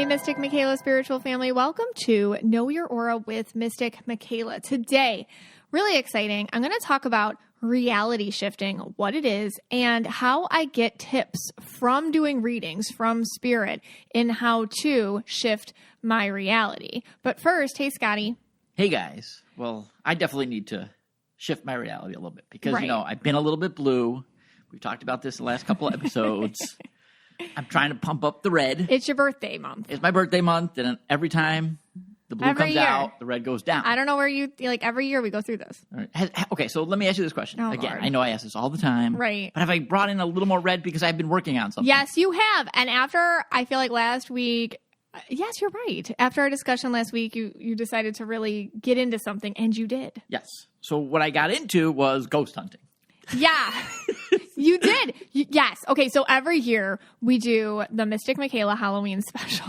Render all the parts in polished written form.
Hey, Mystic Michaela spiritual family. Welcome to Know Your Aura with Mystic Michaela. Today, really exciting, I'm going to talk about reality shifting, what it is, and how I get tips from doing readings from spirit in how to shift my reality. But first, hey, Scotty. Hey, guys. Well, I definitely need to shift my reality a little bit because, Right. I've been a little bit blue. We've talked about this the last couple of episodes. I'm trying to pump up the red. It's your birthday month. It's my birthday month, and every time the blue Every comes year. out, the red goes down. I don't know where every year we go through this. All right. Okay, so let me ask you this question. Oh, Again, Lord. I know I ask this all the time. Right. But have I brought in a little more red because I've been working on something? Yes, you have. And after, I feel like last week, yes, you're right. After our discussion last week, you decided to really get into something, and you did. Yes. So what I got into was ghost hunting. Yeah, you did. Yes. Okay, so every year we do the Mystic Michaela Halloween special.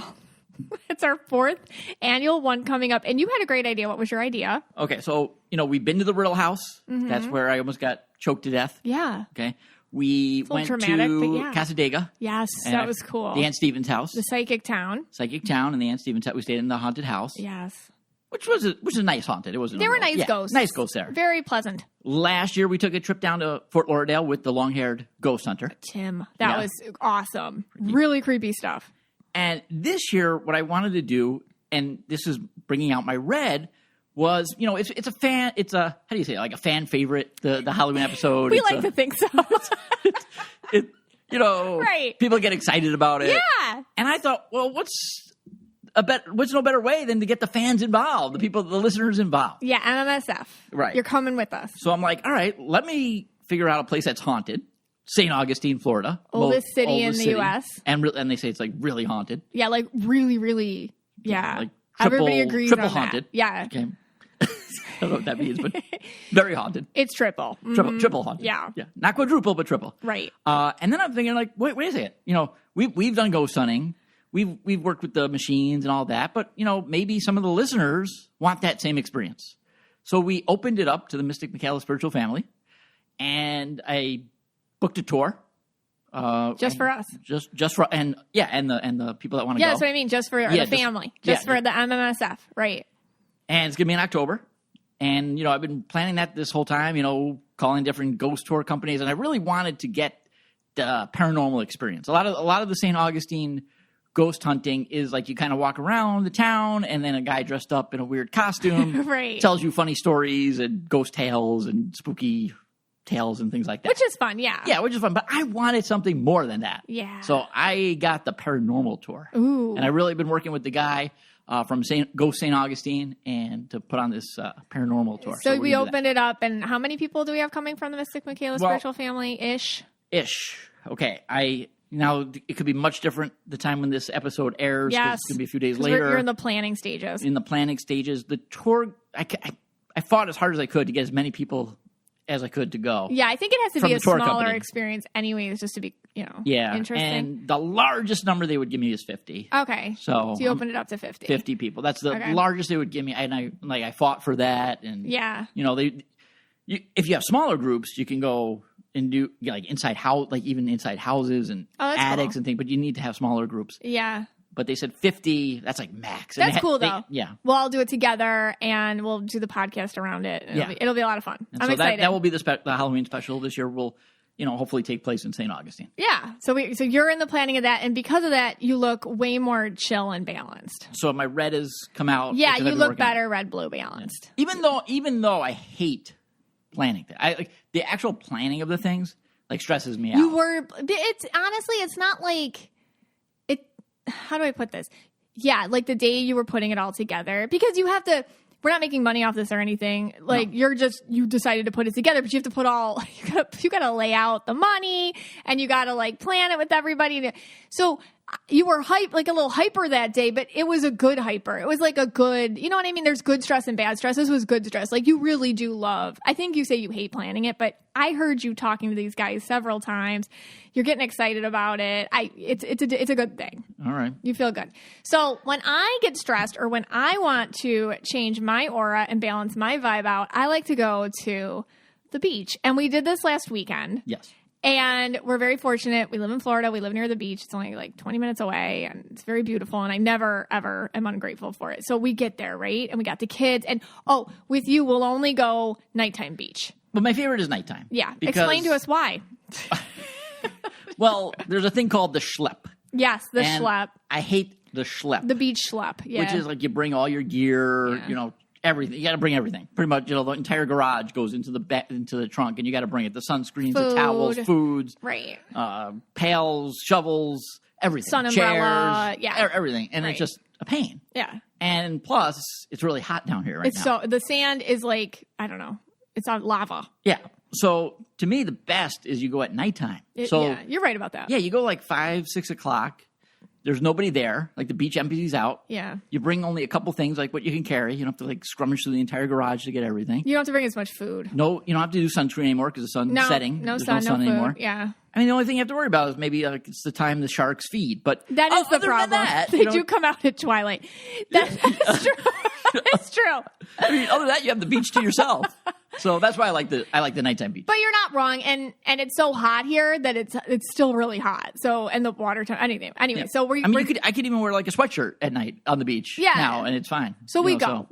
It's our 4th annual one coming up, and you had a great idea. What was your idea? Okay, so, we've been to the Riddle House. Mm-hmm. That's where I almost got choked to death. Yeah. Okay. We little went traumatic, but to yeah. Casadega. Yes, And that was cool. The Aunt Stevens house. The Psychic Town. Psychic Town and the Aunt Stevens house. We stayed in the haunted house. Yes. Which was a nice haunted. It wasn't. They were nice ghosts. Nice ghosts there. Very pleasant. Last year we took a trip down to Fort Lauderdale with the long-haired ghost hunter. Tim, that Yeah. was awesome. Really creepy stuff. And this year, what I wanted to do, and this is bringing out my red, was it's a how do you say it? Like a fan favorite, the Halloween episode. We like to think so. Right. People get excited about it. Yeah. And I thought, well, what's no better way than to get the fans involved, the listeners involved. Yeah, MMSF. Right. You're coming with us. So I'm like, all right, let me figure out a place that's haunted. St. Augustine, Florida. Oldest city in the U.S. And they say it's like really haunted. Yeah, like really, really, yeah. Like Everybody agrees triple on haunted. that. Yeah. Okay. I don't know what that means, but very haunted. It's triple. Mhm. Triple haunted. Yeah. Yeah. Not quadruple, but triple. Right. And then I'm thinking like, wait a second. We've done ghost hunting. We've worked with the machines and all that, but maybe some of the listeners want that same experience. So we opened it up to the Mystic Michaela spiritual family, and I booked a tour. Just for us. Just for and the people that want to go. Yeah, that's what I mean. Just for the family. Just for the MMSF. Right. And it's gonna be in October. And I've been planning that this whole time. Calling different ghost tour companies, and I really wanted to get the paranormal experience. A lot of the St. Augustine ghost hunting is like you kind of walk around the town, and then a guy dressed up in a weird costume Right. tells you funny stories and ghost tales and spooky tales and things like that. Which is fun, yeah. Yeah, which is fun. But I wanted something more than that. Yeah. So I got the Paranormal Tour. Ooh. And I really been working with the guy from Ghost St. Augustine and to put on this Paranormal Tour. So we're we gonna do opened it up, and how many people do we have coming from the Mystic Michaela spiritual family-ish? that. Ish. Okay. Now, it could be much different the time when this episode airs. 'Cause Yes. It's going to be a few days 'Cause later. You're in the planning stages. In the planning stages. The tour, I fought as hard as I could to get as many people as I could to go. Yeah, I think it has to From be the a tour smaller company. experience anyways, just to be, Yeah. interesting. And the largest number they would give me is 50. Okay. So you opened it up to 50. 50 people. That's the Okay. largest they would give me. And I fought for that. And Yeah. if you have smaller groups, you can go and do like inside house, like even inside houses and that's attics cool. and things. But you need to have smaller groups. Yeah. But they said 50. That's like max. And That's cool, though. Yeah. We'll all do it together, and we'll do the podcast around it. It'll be a lot of fun. And I'm so excited. that will be the Halloween special this year. Will hopefully take place in St. Augustine. Yeah. So you're in the planning of that, and because of that, you look way more chill and balanced. So my red has come out. Yeah, because you I've been look working on it. better red blue balanced. Even though I hate planning, the actual planning of the things like stresses me out. It's honestly, it's not like it. How do I put this? Yeah, like the day you were putting it all together, because you have to. We're not making money off this or anything. Like No. you decided to put it together, but you have to put you got to lay out the money, and you got to like plan it with everybody. So you were like a little hyper that day, but it was a good hyper. It was like a good, you know what I mean? There's good stress and bad stress. This was good stress. Like you really do love. I think you say you hate planning it, but I heard you talking to these guys several times. You're getting excited about it. It's a good thing. All right. You feel good. So when I get stressed or when I want to change my aura and balance my vibe out, I like to go to the beach. And we did this last weekend. Yes. And we're very fortunate. We live in Florida. We live near the beach. It's only like 20 minutes away, and it's very beautiful. And I never, ever am ungrateful for it. So we get there, right? And we got the kids. And, with you, we'll only go nighttime beach. But my favorite is nighttime. Yeah. Explain to us why. Well, there's a thing called the schlep. Yes, the schlep. I hate the schlep. The beach schlep, yeah. Which is like you bring all your gear, everything. You got to bring everything. Pretty much, the entire garage goes into the trunk, and you got to bring it. The sunscreens, the towels, foods, right? Pails, shovels, everything. Sun umbrella, chairs, everything. And it's just a pain. Yeah. And plus, it's really hot down here right now. So the sand is like, I don't know. It's on lava. Yeah. So to me, the best is you go at nighttime. Yeah, you're right about that. Yeah, you go like 5, 6 o'clock. There's nobody there. Like the beach empties out. Yeah. You bring only a couple things, like what you can carry. You don't have to like scrummage through the entire garage to get everything. You don't have to bring as much food. No, you don't have to do sunscreen anymore because the sun's setting. No There's sun, no sun food. anymore. Yeah. I mean, the only thing you have to worry about is maybe it's the time the sharks feed. But that is the problem. They do come out at twilight. That's true. It's true. I mean, other than that, you have the beach to yourself. So that's why I like the nighttime beach. But you're not wrong, and it's so hot here that it's still really hot. So and the water anyway. Yeah. So I could even wear like a sweatshirt at night on the beach. Yeah. Now, and it's fine. So we go.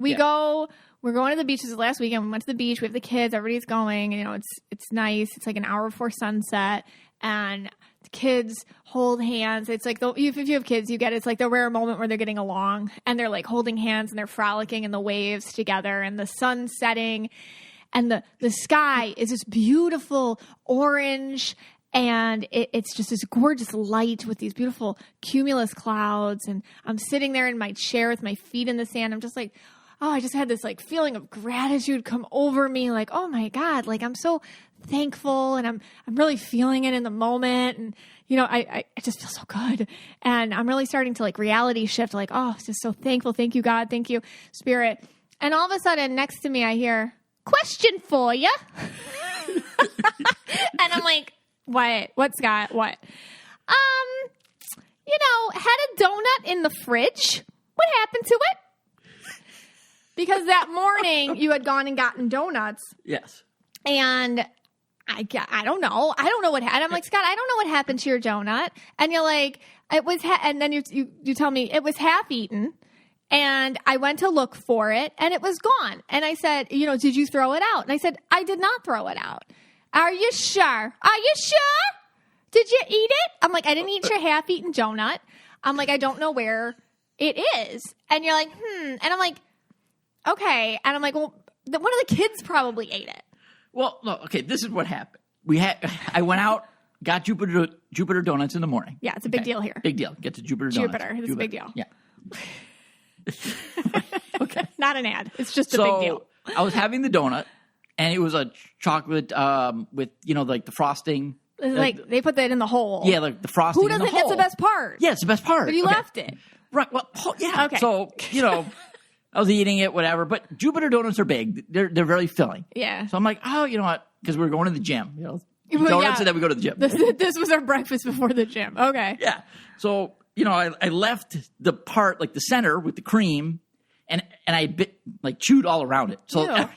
We're going to the beach. This is last weekend. We went to the beach. We have the kids. Everybody's going. It's nice. It's like an hour before sunset, and the kids hold hands. It's like if you have kids, you get it's like the rare moment where they're getting along and they're like holding hands and they're frolicking in the waves together, and the sun's setting. And the sky is this beautiful orange, and it's just this gorgeous light with these beautiful cumulus clouds. And I'm sitting there in my chair with my feet in the sand. I'm just like, I just had this like feeling of gratitude come over me. Like, oh my God, like I'm so thankful, and I'm really feeling it in the moment. And I just feel so good. And I'm really starting to like reality shift. Like, just so thankful. Thank you, God. Thank you, Spirit. And all of a sudden, next to me, I hear, question for you. And I'm like, what, Scott? What? Had a donut in the fridge. What happened to it? Because that morning you had gone and gotten donuts. Yes. And I don't know. I don't know what happened. I'm like, Scott, I don't know what happened to your donut. And you're like, it was, and then you tell me it was half eaten. And I went to look for it, and it was gone. And I said, did you throw it out? And I said, I did not throw it out. Are you sure? Are you sure? Did you eat it? I'm like, I didn't eat your half-eaten donut. I'm like, I don't know where it is. And you're like, And I'm like, okay. And I'm like, well, one of the kids probably ate it. Well, no, okay, this is what happened. I went out, got Jupiter Donuts in the morning. Yeah, it's a big deal here. Big deal. Get to Jupiter Donuts. It's a big deal. Yeah. Okay. Not an ad. It's just a big deal. I was having the donut, and it was a chocolate with like the frosting. Like they put that in the hole. Yeah, like the frosting. Who doesn't? That's the best part. Yeah, it's the best part. But you left it. Right. Well, yeah. Okay. So I was eating it, whatever. But Jupiter Donuts are big. They're very filling. Yeah. So I'm like, you know what? Because we're going to the gym. Donuts, and then we go to the gym. This was our breakfast before the gym. Okay. Yeah. So I left the part like the center with the cream, and I chewed all around it. So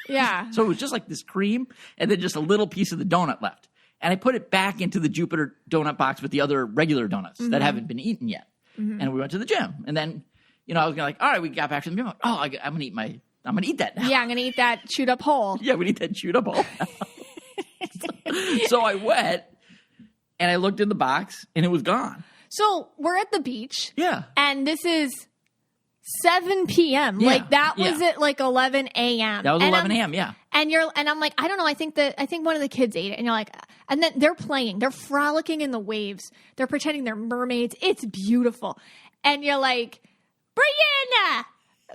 yeah. So it was just like this cream, and then just a little piece of the donut left. And I put it back into the Jupiter donut box with the other regular donuts that haven't been eaten yet. Mm-hmm. And we went to the gym, and then I was like, all right, we got back to the gym. I'm gonna eat that now. Yeah, I'm gonna eat that chewed up whole. Yeah, we eat that chewed up whole. So I went, and I looked in the box, and it was gone. So we're at the beach. Yeah. And this is 7 p.m. Yeah. Like that was at like 11 a.m. That was 11 a.m. Yeah. And I'm like, I don't know. I think one of the kids ate it. And you're like, and then they're playing. They're frolicking in the waves. They're pretending they're mermaids. It's beautiful. And you're like, Brianna.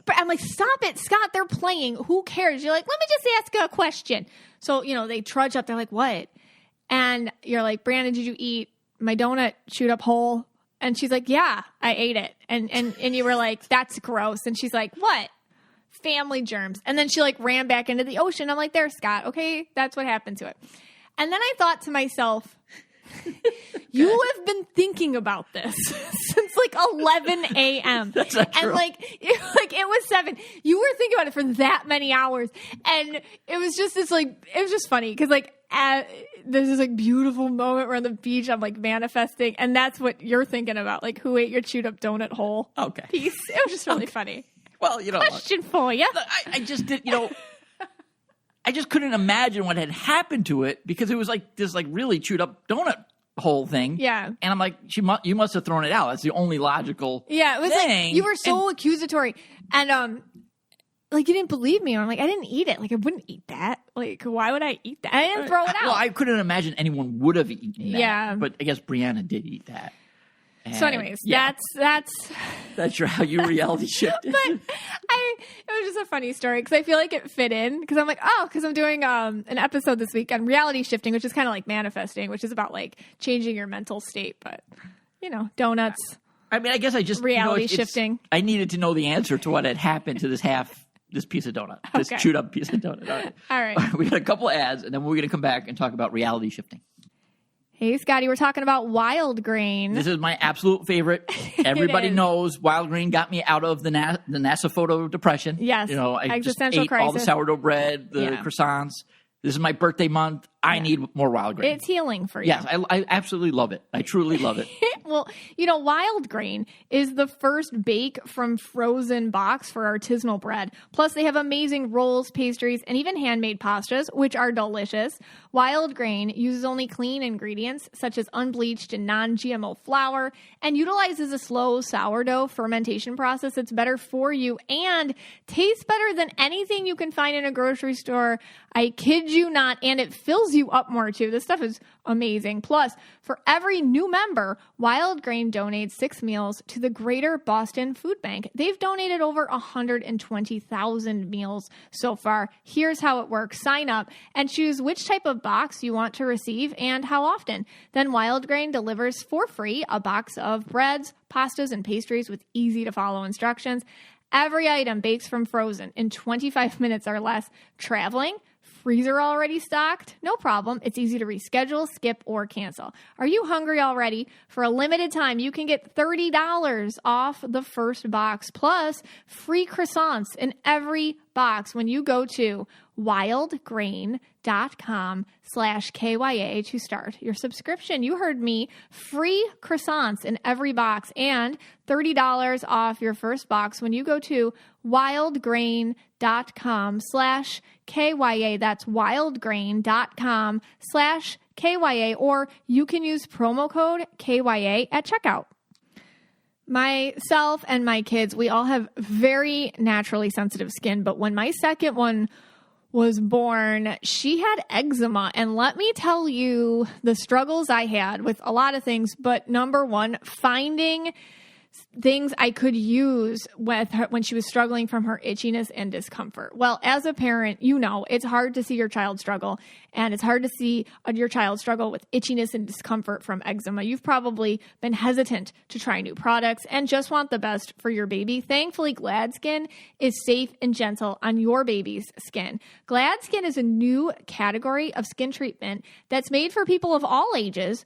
I'm like, stop it, Scott. They're playing. Who cares? You're like, let me just ask a question. So, they trudge up. They're like, what? And you're like, Brandon, did you eat my donut chewed up whole? And she's like, yeah, I ate it. And you were like, that's gross. And she's like, what? Family germs. And then she like ran back into the ocean. I'm like, there, Scott. Okay, that's what happened to it. And then I thought to myself, you have been thinking about this since like 11 a.m. That's not true. And it was 7. You were thinking about it for that many hours. And it was just this it was just funny because this is a beautiful moment. We're on the beach. I'm like manifesting. And that's what you're thinking about. Like, who ate your chewed up donut hole? Okay. Piece. It was just really funny. Well, Question for you. I just did, I just couldn't imagine what had happened to it because it was like this like really chewed up donut hole thing. Yeah. And I'm like, you must have thrown it out. That's the only logical Yeah, it was thing. like, you were so accusatory. And, like, you didn't believe me. I'm like, I didn't eat it. Like, I wouldn't eat that. Like, why would I eat that? I didn't throw it out. Well, I couldn't imagine anyone would have eaten that. Yeah. But I guess Brianna did eat that. And so anyways, that's how you reality shifted. But it was just a funny story because I feel like it fit in because I'm like, because I'm doing an episode this week on reality shifting, which is kind of like manifesting, which is about like changing your mental state. But, donuts. I mean, I guess I just reality shifting. I needed to know the answer to what had happened to this piece of donut, this chewed up piece of donut. All right. We got a couple ads, and then we're going to come back and talk about reality shifting. Hey, Scotty, we're talking about wild grain. This is my absolute favorite. Everybody knows wild grain got me out of the NASA photo depression. Yes. I just ate all the sourdough bread, the croissants. This is my birthday month. I need more wild grain. It's healing for you. Yes, I absolutely love it. I truly love it. Well, wild grain is the first bake from frozen box for artisanal bread. Plus, they have amazing rolls, pastries, and even handmade pastas, which are delicious. Wild grain uses only clean ingredients, such as unbleached and non-GMO flour, and utilizes a slow sourdough fermentation process that's better for you and tastes better than anything you can find in a grocery store. I kid you not, and it fills you up more, too. This stuff is amazing. Plus, for every new member, Wild Grain donates 6 meals to the Greater Boston Food Bank. They've donated over 120,000 meals so far. Here's how it works. Sign up and choose which type of box you want to receive and how often. Then Wild Grain delivers for free a box of breads, pastas, and pastries with easy-to-follow instructions. Every item bakes from frozen in 25 minutes or less. Traveling? Freezer already stocked? No problem. It's easy to reschedule, skip, or cancel. Are you hungry already? For a limited time, you can get $30 off the first box, plus free croissants in every box when you go to wildgrain.com/KYA to start your subscription. You heard me. Free croissants in every box and $30 off your first box when you go to wildgrain.com/KYA. That's wildgrain.com/KYA, or you can use promo code KYA at checkout. Myself and my kids, we all have very naturally sensitive skin, but when my second one was born, she had eczema. And let me tell you the struggles I had with a lot of things, but number one, finding things I could use with her when she was struggling from her itchiness and discomfort. Well, as a parent, it's hard to see your child struggle, and it's hard to see your child struggle with itchiness and discomfort from eczema. You've probably been hesitant to try new products and just want the best for your baby. Thankfully, GladSkin is safe and gentle on your baby's skin. GladSkin is a new category of skin treatment that's made for people of all ages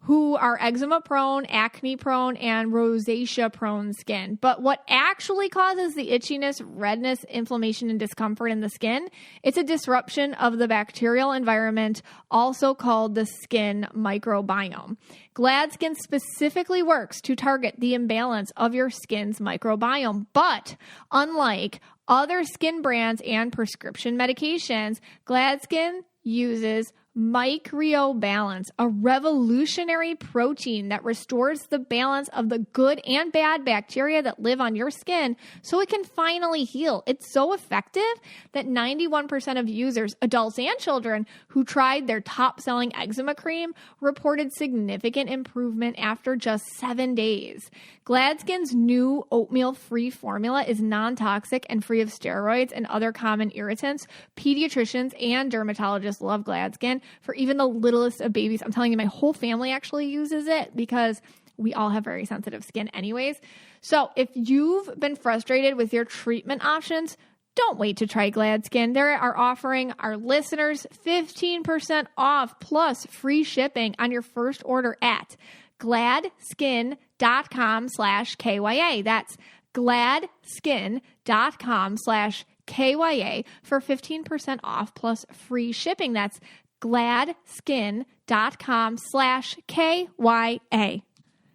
who are eczema prone, acne prone, and rosacea prone skin. But what actually causes the itchiness, redness, inflammation, and discomfort in the skin? It's a disruption of the bacterial environment, also called the skin microbiome. GladSkin specifically works to target the imbalance of your skin's microbiome. But unlike other skin brands and prescription medications, GladSkin uses MicroBalance, a revolutionary protein that restores the balance of the good and bad bacteria that live on your skin so it can finally heal. It's so effective that 91% of users, adults and children, who tried their top-selling eczema cream reported significant improvement after just 7 days. GladSkin's new oatmeal-free formula is non-toxic and free of steroids and other common irritants. Pediatricians and dermatologists love GladSkin for even the littlest of babies. I'm telling you, my whole family actually uses it because we all have very sensitive skin anyways. So if you've been frustrated with your treatment options, don't wait to try GladSkin. They are offering our listeners 15% off plus free shipping on your first order at gladskin.com/KYA. That's gladskin.com/KYA for 15% off plus free shipping. That's gladskin.com/KYA.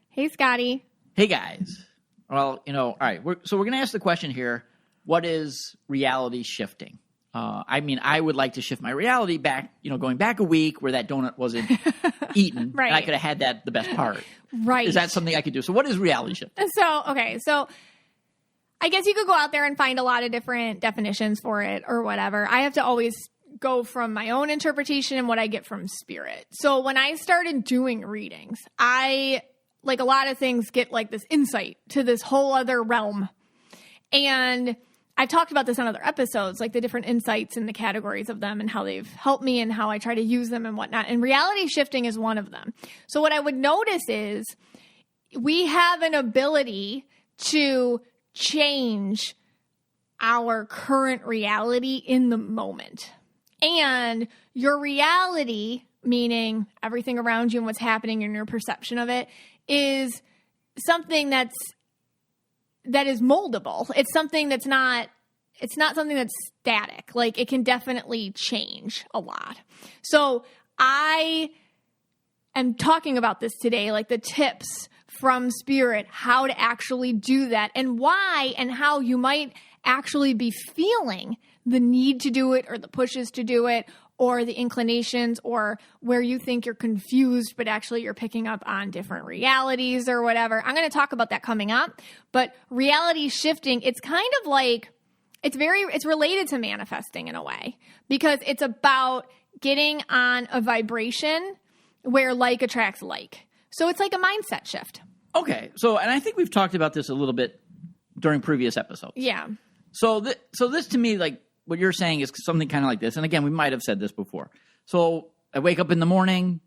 Hey, Scotty. Hey, guys. Well, all right. So we're going to ask the question here, what is reality shifting? I would like to shift my reality back, going back a week where that donut wasn't eaten. Right. And I could have had that the best part. Right. Is that something I could do? So what is reality shifting? So I guess you could go out there and find a lot of different definitions for it or whatever. I have to always go from my own interpretation and what I get from spirit. So when I started doing readings, I, like a lot of things, get like this insight to this whole other realm. And I've talked about this on other episodes, like the different insights and the categories of them and how they've helped me and how I try to use them and whatnot. And reality shifting is one of them. So what I would notice is we have an ability to change our current reality in the moment. And your reality, meaning everything around you and what's happening and your perception of it, is something that is moldable. It's something it's not something that's static. Like, it can definitely change a lot. So I am talking about this today, like the tips from spirit, how to actually do that and why and how you might actually be feeling the need to do it or the pushes to do it or the inclinations or where you think you're confused, but actually you're picking up on different realities or whatever. I'm going to talk about that coming up, but reality shifting, it's kind of like, it's related to manifesting in a way because it's about getting on a vibration where like attracts like. So it's like a mindset shift. Okay. So, and I think we've talked about this a little bit during previous episodes. Yeah. So this to me, like what you're saying is something kind of like this. And again, we might have said this before. So I wake up in the morning,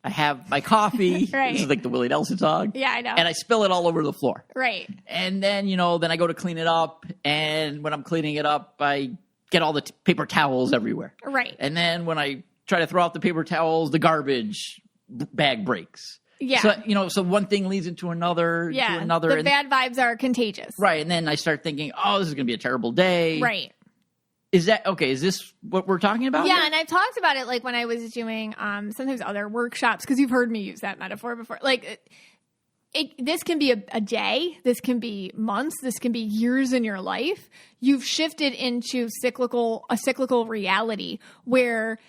I have my coffee. Right. This is like the Willie Nelson song. Yeah, I know. And I spill it all over the floor. Right. And then, then I go to clean it up. And when I'm cleaning it up, I get all the paper towels everywhere. Right. And then when I try to throw out the paper towels, the garbage bag breaks. Yeah. So, so one thing leads into another, to another. The bad vibes are contagious. Right. And then I start thinking, oh, this is going to be a terrible day. Right. Is that, okay, is this what we're talking about? Yeah, here? and I've talked about it like when I was doing sometimes other workshops, because you've heard me use that metaphor before. Like, this can be a day, this can be months, this can be years in your life. You've shifted into a cyclical reality where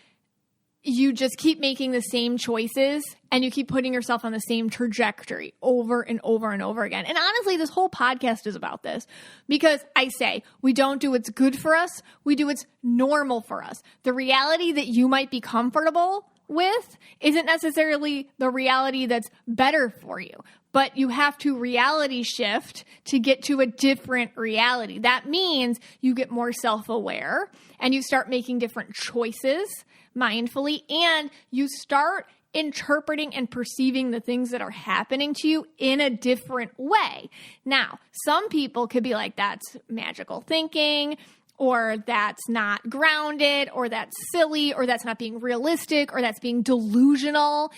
you just keep making the same choices and you keep putting yourself on the same trajectory over and over and over again. And honestly, this whole podcast is about this because I say we don't do what's good for us. We do what's normal for us. The reality that you might be comfortable with isn't necessarily the reality that's better for you, but you have to reality shift to get to a different reality. That means you get more self-aware and you start making different choices mindfully, and you start interpreting and perceiving the things that are happening to you in a different way. Now, some people could be like, that's magical thinking, or that's not grounded, or that's silly, or that's not being realistic, or that's being delusional.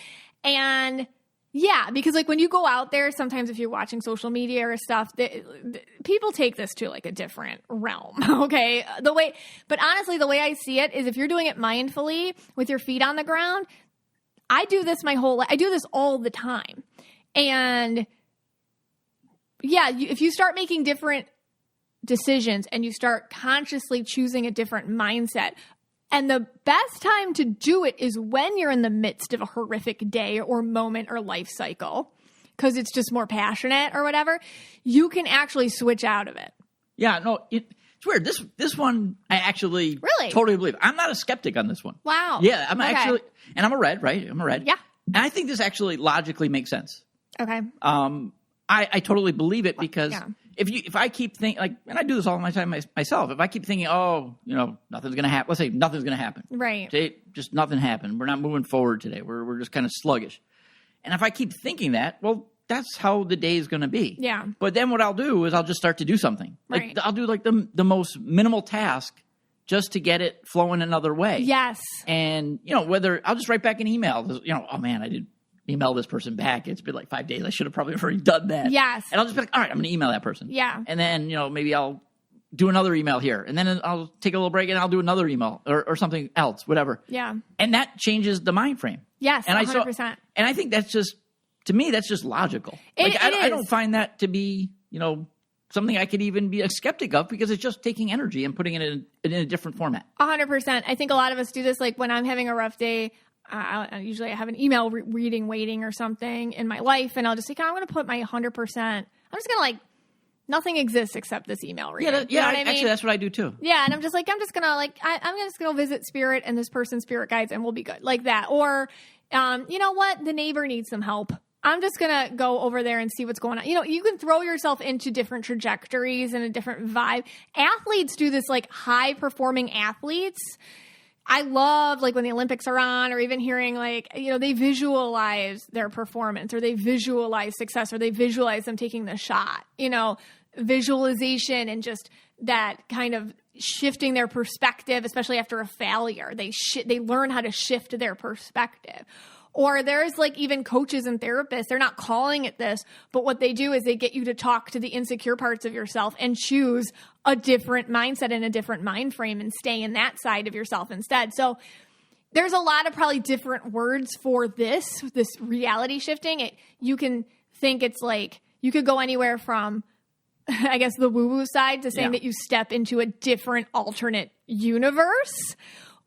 And yeah, because like when you go out there, sometimes if you're watching social media or stuff, people take this to like a different realm, okay? But honestly, the way I see it is if you're doing it mindfully with your feet on the ground, I do this I do this all the time. And yeah, if you start making different decisions and you start consciously choosing a different mindset, and the best time to do it is when you're in the midst of a horrific day or moment or life cycle, because it's just more passionate or whatever, you can actually switch out of it. Yeah, no, it's weird. This one, I actually totally believe. I'm not a skeptic on this one. Wow. Yeah, I'm actually, and I'm a red, right? I'm a red. Yeah. And I think this actually logically makes sense. Okay. I totally believe it because yeah. if I keep thinking, like, and I do this all the time myself, if I keep thinking, oh, nothing's going to happen, let's say nothing's going to happen. Right. Today, just nothing happened. We're not moving forward today. We're just kind of sluggish. And if I keep thinking that, well, that's how the day is going to be. Yeah. But then what I'll do is I'll just start to do something. Like right. I'll do like the most minimal task just to get it flowing another way. Yes. And, whether I'll just write back an email, oh man, I did email this person back. It's been like 5 days. I should have probably already done that. Yes. And I'll just be like, all right, I'm going to email that person. Yeah. And then, maybe I'll do another email here, and then I'll take a little break and I'll do another email or something else, whatever. Yeah. And that changes the mind frame. Yes, and 100%. And I think that's just, to me, that's just logical. I don't find that to be, something I could even be a skeptic of, because it's just taking energy and putting it in a different format. 100%. I think a lot of us do this. Like when I'm having a rough day, usually I have an email reading waiting or something in my life, and I'll just say, I'm going to put my 100%. I'm just going to nothing exists except this email reading. Yeah, you know what I mean? Actually, that's what I do too. Yeah, and I'm just I'm just gonna visit Spirit and this person's spirit guides, and we'll be good, like that. Or, you know what? The neighbor needs some help. I'm just gonna go over there and see what's going on. You can throw yourself into different trajectories and a different vibe. Athletes do this, high performing athletes. I love when the Olympics are on, or even hearing they visualize their performance, or they visualize success, or they visualize them taking the shot. Visualization and just that kind of shifting their perspective, especially after a failure. They learn how to shift their perspective. Or there's even coaches and therapists, they're not calling it this, but what they do is they get you to talk to the insecure parts of yourself and choose a different mindset and a different mind frame and stay in that side of yourself instead. So there's a lot of probably different words for this reality shifting. You can think it's you could go anywhere from, I guess, the woo-woo side to saying that you step into a different alternate universe.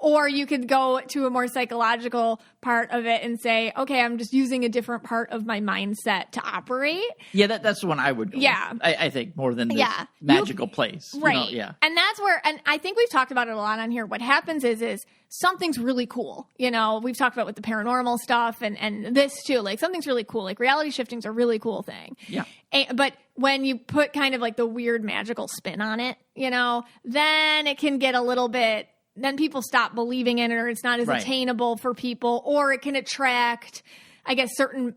Or you could go to a more psychological part of it and say, okay, I'm just using a different part of my mindset to operate. Yeah, that's the one I would go with. I think, more than this magical place. Right. Yeah. And that's where, and I think we've talked about it a lot on here. What happens is something's really cool. We've talked about with the paranormal stuff and this too. Something's really cool. Reality shifting's a really cool thing. Yeah. But when you put kind of the weird magical spin on it, then it can get a little bit, then people stop believing in it, or it's not as attainable for people, or it can attract, I guess, certain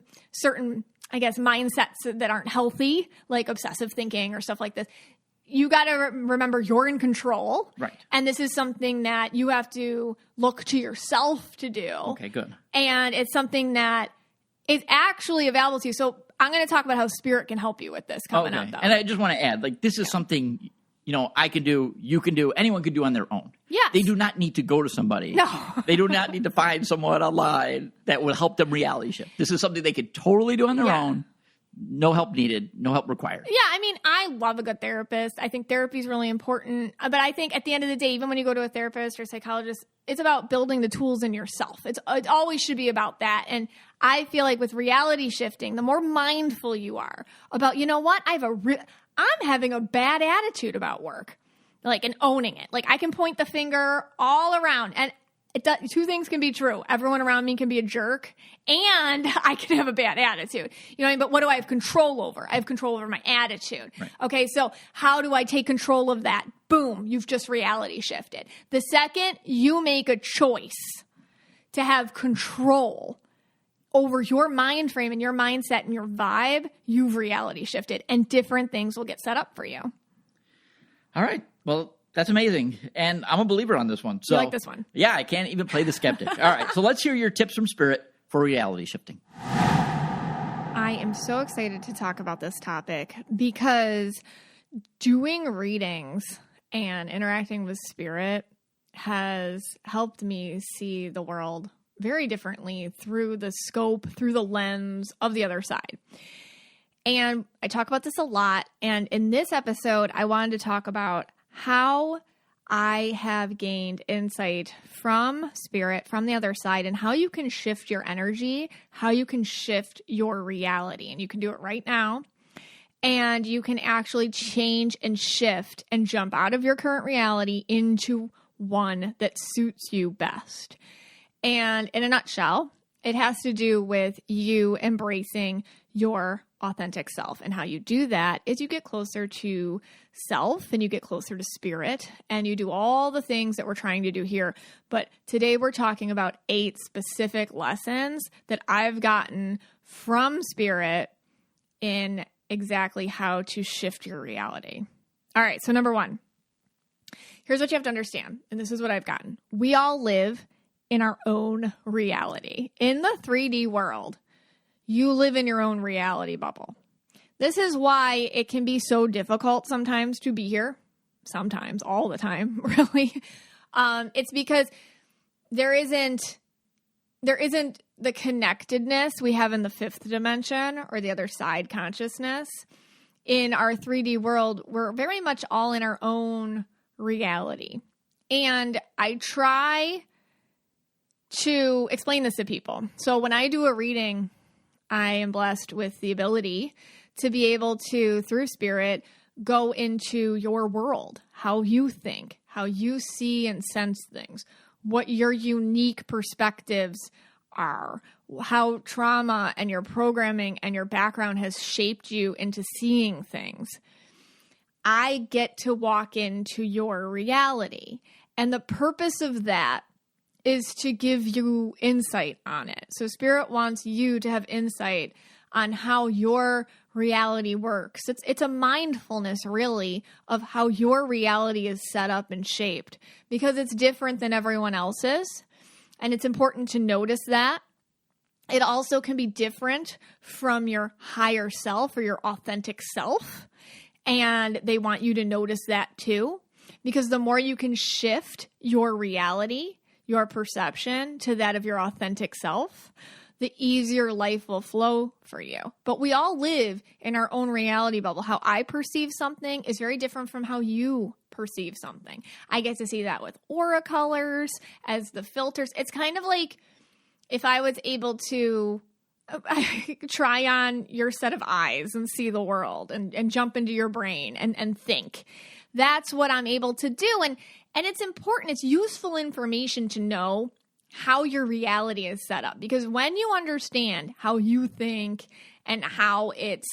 mindsets that aren't healthy, like obsessive thinking or stuff like this. You got to remember you're in control. Right. And this is something that you have to look to yourself to do. Okay, good. And it's something that is actually available to you. So I'm going to talk about how Spirit can help you with this coming up, though. And I just want to add, this is something I can do, you can do, anyone can do on their own. Yes. They do not need to go to somebody. No. They do not need to find someone online that will help them reality shift. This is something they could totally do on their own. No help needed. No help required. Yeah, I love a good therapist. I think therapy is really important. But I think at the end of the day, even when you go to a therapist or psychologist, it's about building the tools in yourself. It always should be about that. And I feel with reality shifting, the more mindful you are about, I'm having a bad attitude about work, and owning it. I can point the finger all around, and two things can be true. Everyone around me can be a jerk, and I can have a bad attitude. But what do I have control over? I have control over my attitude. Right. Okay, so how do I take control of that? Boom, you've just reality shifted. The second you make a choice to have control over your mind frame and your mindset and your vibe, you've reality shifted, and different things will get set up for you. All right. Well, that's amazing. And I'm a believer on this one. So, you like this one? Yeah, I can't even play the skeptic. All right. So let's hear your tips from Spirit for reality shifting. I am so excited to talk about this topic because doing readings and interacting with Spirit has helped me see the world very differently through the scope, through the lens of the other side. And I talk about this a lot. And in this episode, I wanted to talk about how I have gained insight from Spirit, from the other side, and how you can shift your energy, how you can shift your reality. And you can do it right now. And you can actually change and shift and jump out of your current reality into one that suits you best. And in a nutshell, it has to do with you embracing your authentic self. And how you do that is you get closer to self and you get closer to Spirit and you do all the things that we're trying to do here. But today we're talking about 8 specific lessons that I've gotten from Spirit in exactly how to shift your reality. All right, so number 1, here's what you have to understand. And this is what I've gotten. We all live in our own reality. In the 3D world, you live in your own reality bubble. This is why it can be so difficult sometimes to be here sometimes, all the time, really. It's because there isn't the connectedness we have in the fifth dimension or the other side consciousness. In our 3D world, we're very much all in our own reality. And I try to explain this to people. So when I do a reading, I am blessed with the ability to be able to, through spirit, go into your world, how you think, how you see and sense things, what your unique perspectives are, how trauma and your programming and your background has shaped you into seeing things. I get to walk into your reality. And the purpose of that is to give you insight on it. So Spirit wants you to have insight on how your reality works. It's a mindfulness, really, of how your reality is set up and shaped, because it's different than everyone else's. And it's important to notice that. It also can be different from your higher self or your authentic self. And they want you to notice that too, because the more you can shift your reality, your perception to that of your authentic self, the easier life will flow for you. But we all live in our own reality bubble. How I perceive something is very different from how you perceive something. I get to see that with aura colors as the filters. It's kind of like if I was able to try on your set of eyes and see the world and jump into your brain and think. That's what I'm able to do. And it's important. It's useful information to know how your reality is set up, because when you understand how you think and how it's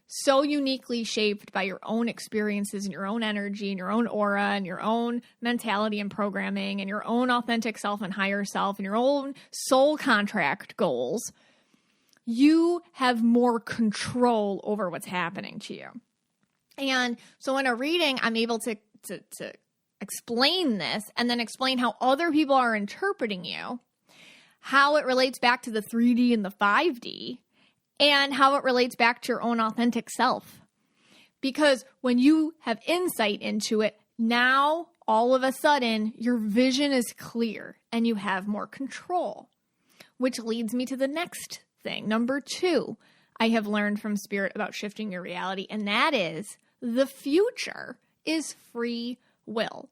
so uniquely shaped by your own experiences and your own energy and your own aura and your own mentality and programming and your own authentic self and higher self and your own soul contract goals, you have more control over what's happening to you. And so in a reading, I'm able to explain this and then explain how other people are interpreting you, how it relates back to the 3D and the 5D, and how it relates back to your own authentic self. Because when you have insight into it, now all of a sudden your vision is clear and you have more control, which leads me to the next thing. Number 2, I have learned from Spirit about shifting your reality, and that is the future is free will.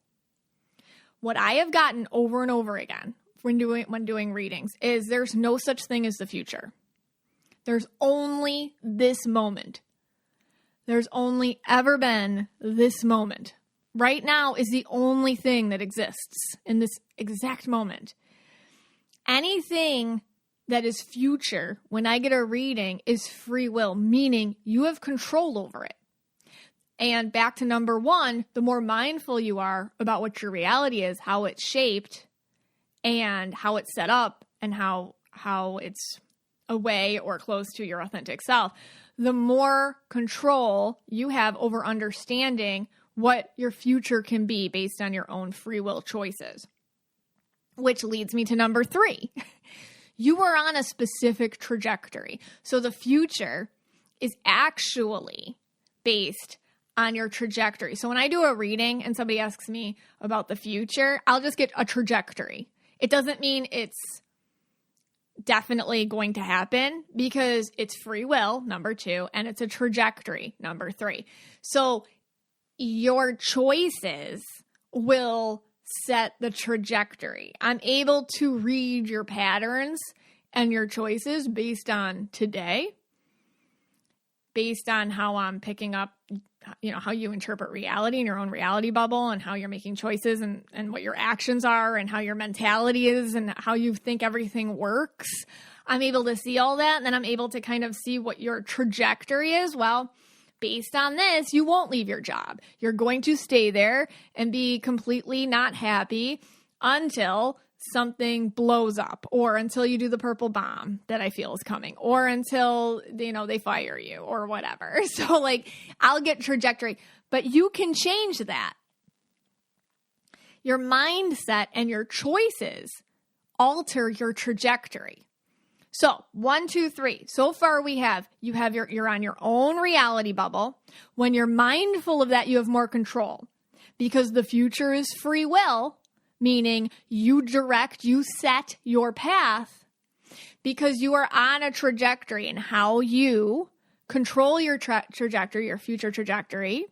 What I have gotten over and over again when doing readings is there's no such thing as the future. There's only this moment. There's only ever been this moment. Right now is the only thing that exists in this exact moment. Anything that is future, when I get a reading, is free will, meaning you have control over it. And back to number 1, the more mindful you are about what your reality is, how it's shaped, and how it's set up, and how it's away or close to your authentic self, the more control you have over understanding what your future can be based on your own free will choices. Which leads me to number 3. You are on a specific trajectory. So the future is actually based on your trajectory. So when I do a reading and somebody asks me about the future, I'll just get a trajectory. It doesn't mean it's definitely going to happen, because it's free will, number 2, and it's a trajectory, number 3. So your choices will set the trajectory. I'm able to read your patterns and your choices based on today, based on how I'm picking up, how you interpret reality in your own reality bubble, and how you're making choices and what your actions are and how your mentality is and how you think everything works. I'm able to see all that, and then I'm able to kind of see what your trajectory is. Well, based on this, you won't leave your job. You're going to stay there and be completely not happy until something blows up, or until you do the purple bomb that I feel is coming, or until, they fire you or whatever. So I'll get trajectory, but you can change that. Your mindset and your choices alter your trajectory. So 1, 2, 3. So far you're on your own reality bubble. When you're mindful of that, you have more control, because the future is free will, meaning you set your path because you are on a trajectory, and how you control your trajectory, your future trajectory,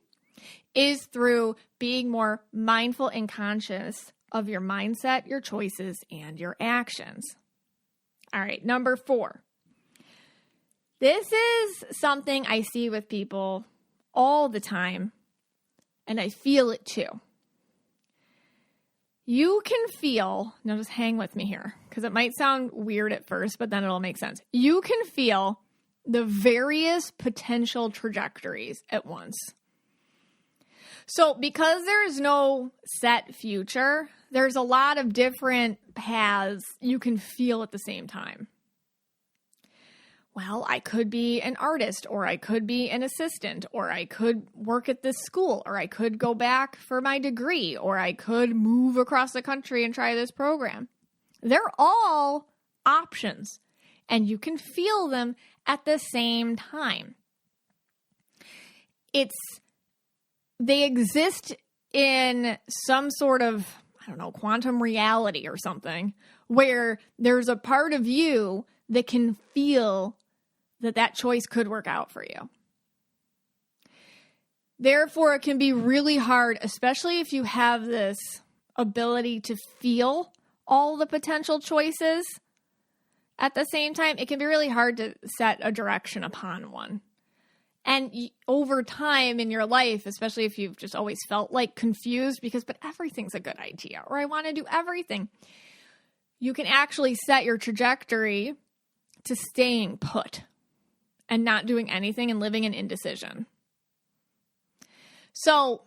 is through being more mindful and conscious of your mindset, your choices, and your actions. All right, number 4. This is something I see with people all the time, and I feel it too. You can feel, now just hang with me here, because it might sound weird at first, but then it'll make sense. You can feel the various potential trajectories at once. So because there's no set future, there's a lot of different paths you can feel at the same time. Well, I could be an artist, or I could be an assistant, or I could work at this school, or I could go back for my degree, or I could move across the country and try this program. They're all options, and you can feel them at the same time. They exist in some sort of, quantum reality or something, where there's a part of you that can feel that choice could work out for you. Therefore, it can be really hard, especially if you have this ability to feel all the potential choices at the same time. It can be really hard to set a direction upon one. And over time in your life, especially if you've just always felt like confused but everything's a good idea, or I want to do everything, you can actually set your trajectory to staying put and not doing anything and living in indecision. So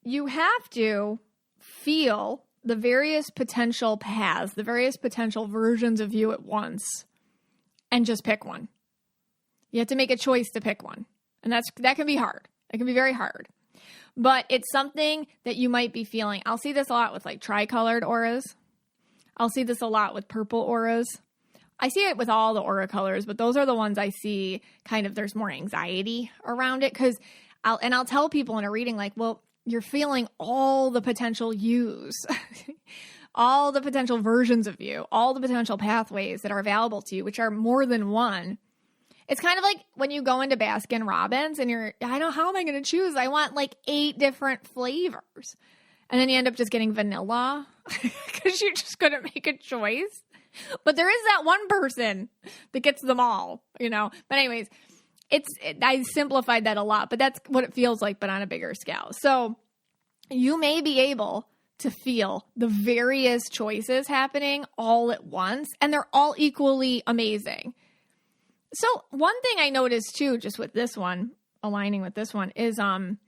you have to feel the various potential paths, the various potential versions of you at once, and just pick one. You have to make a choice to pick one. And that can be hard. It can be very hard. But it's something that you might be feeling. I'll see this a lot with like tricolored auras. I'll see this a lot with purple auras. I see it with all the aura colors, but those are the ones I see kind of there's more anxiety around it, because I'll tell people in a reading like, well, you're feeling all the potential yous, all the potential versions of you, all the potential pathways that are available to you, which are more than one. It's kind of like when you go into Baskin Robbins and how am I going to choose? I want like 8 different flavors. And then you end up just getting vanilla because you just couldn't make a choice. But there is that one person that gets them all, But anyways, I simplified that a lot, but that's what it feels like, but on a bigger scale. So you may be able to feel the various choices happening all at once, and they're all equally amazing. So one thing I noticed too, just with this one, aligning with this one, is, I don't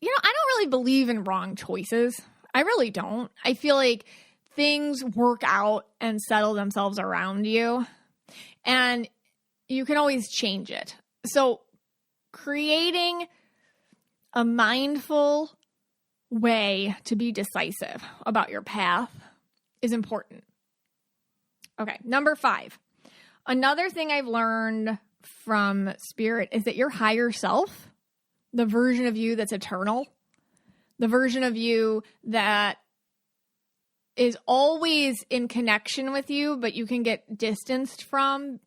really believe in wrong choices. I really don't. I feel like things work out and settle themselves around you, and you can always change it. So creating a mindful way to be decisive about your path is important. Okay, number 5. Another thing I've learned from Spirit is that your higher self, the version of you that's eternal, the version of you that is always in connection with you, but you can get distanced from,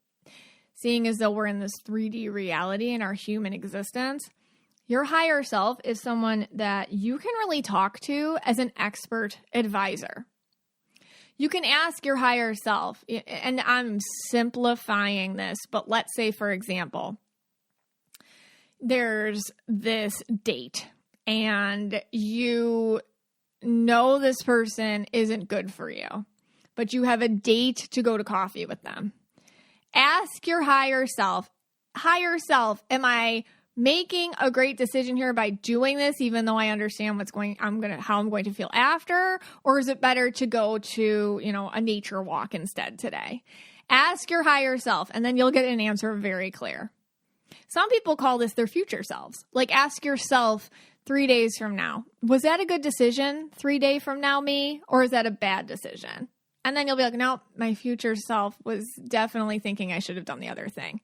seeing as though we're in this 3D reality in our human existence. Your higher self is someone that you can really talk to as an expert advisor. You can ask your higher self, and I'm simplifying this, but let's say, for example, there's this date and you know this person isn't good for you, but you have a date to go to coffee with them. Ask your higher self, am I making a great decision here by doing this, even though I understand how I'm going to feel after? Or is it better to go to, a nature walk instead today? Ask your higher self, and then you'll get an answer very clear. Some people call this their future selves. Like, ask yourself 3 days from now, was that a good decision 3 days from now, me? Or is that a bad decision? And then you'll be like, no, my future self was definitely thinking I should have done the other thing.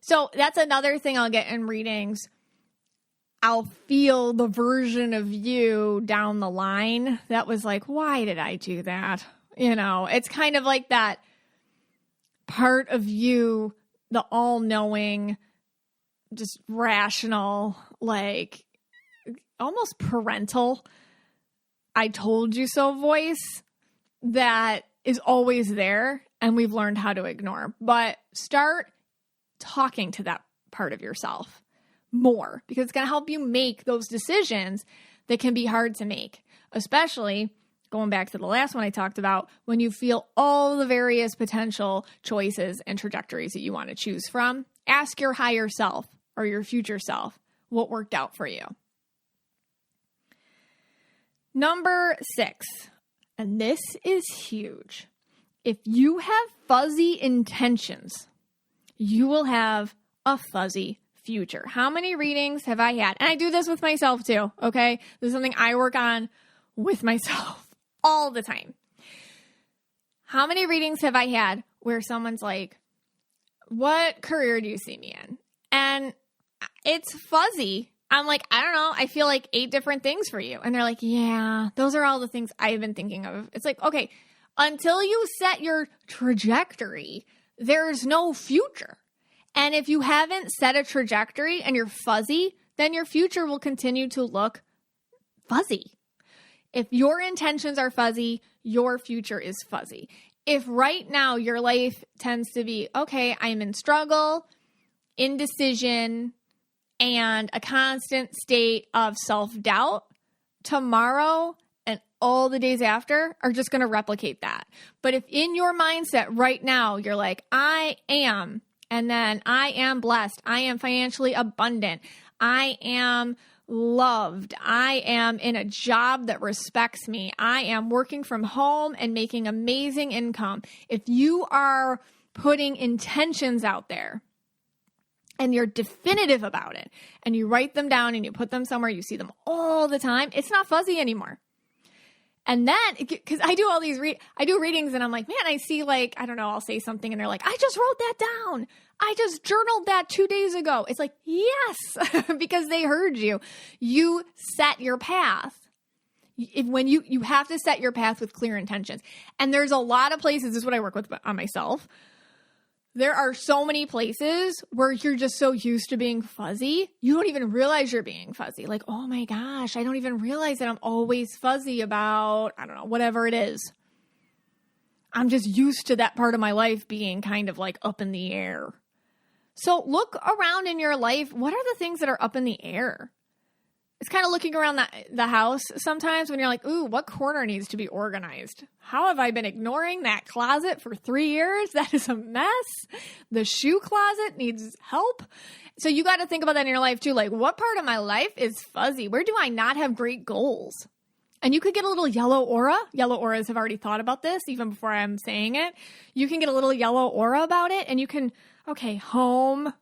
So that's another thing I'll get in readings. I'll feel the version of you down the line that was like, why did I do that? You know, it's kind of like that part of you, the all-knowing, just rational, like almost parental, I told you so voice that is always there and we've learned how to ignore. But start talking to that part of yourself more, because it's going to help you make those decisions that can be hard to make, especially going back to the last one I talked about, when you feel all the various potential choices and trajectories that you want to choose from. Ask your higher self or your future self what worked out for you. Number 6, and this is huge. If you have fuzzy intentions, you will have a fuzzy future. How many readings have I had? And I do this with myself too, okay? This is something I work on with myself all the time. How many readings have I had where someone's like, what career do you see me in? And it's fuzzy. I'm like, I don't know. I feel like 8 different things for you. And they're like, yeah, those are all the things I've been thinking of. It's like, okay, until you set your trajectory, there's no future. And if you haven't set a trajectory and you're fuzzy, then your future will continue to look fuzzy. If your intentions are fuzzy, your future is fuzzy. If right now your life tends to be, okay, I'm in struggle, indecision, and a constant state of self-doubt, tomorrow and all the days after are just going to replicate that. But if in your mindset right now, you're like, I am, and then I am blessed, I am financially abundant, I am loved, I am in a job that respects me, I am working from home and making amazing income. If you are putting intentions out there and you're definitive about it and you write them down and you put them somewhere, you see them all the time, it's not fuzzy anymore. And then, because I do all these, I do readings and I'm like, man, I see like, I don't know, I'll say something and they're like, I just wrote that down. I just journaled that 2 days ago. It's like, yes, because they heard you. You set your path. When you have to set your path with clear intentions. And there's a lot of places, this is what I work with on myself. There are so many places where you're just so used to being fuzzy, you don't even realize you're being fuzzy. Like, oh my gosh, I don't even realize that I'm always fuzzy about, I don't know, whatever it is. I'm just used to that part of my life being kind of like up in the air. So look around in your life. What are the things that are up in the air? It's kind of looking around the house sometimes when you're like, ooh, what corner needs to be organized? How have I been ignoring that closet for 3 years? That is a mess. The shoe closet needs help. So you got to think about that in your life too. Like, what part of my life is fuzzy? Where do I not have great goals? And you could get a little yellow aura. Yellow auras have already thought about this even before I'm saying it. You can get a little yellow aura about it and you can, okay, home,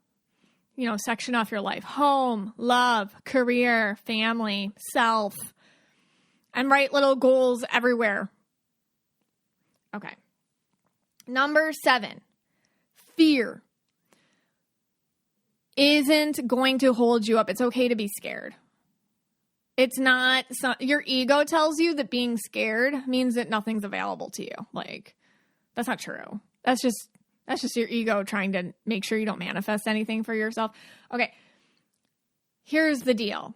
section off your life. Home, love, career, family, self, and write little goals everywhere. Okay. Number 7, fear isn't going to hold you up. It's okay to be scared. It's not, your ego tells you that being scared means that nothing's available to you. Like, that's not true. That's just your ego trying to make sure you don't manifest anything for yourself. Okay. Here's the deal.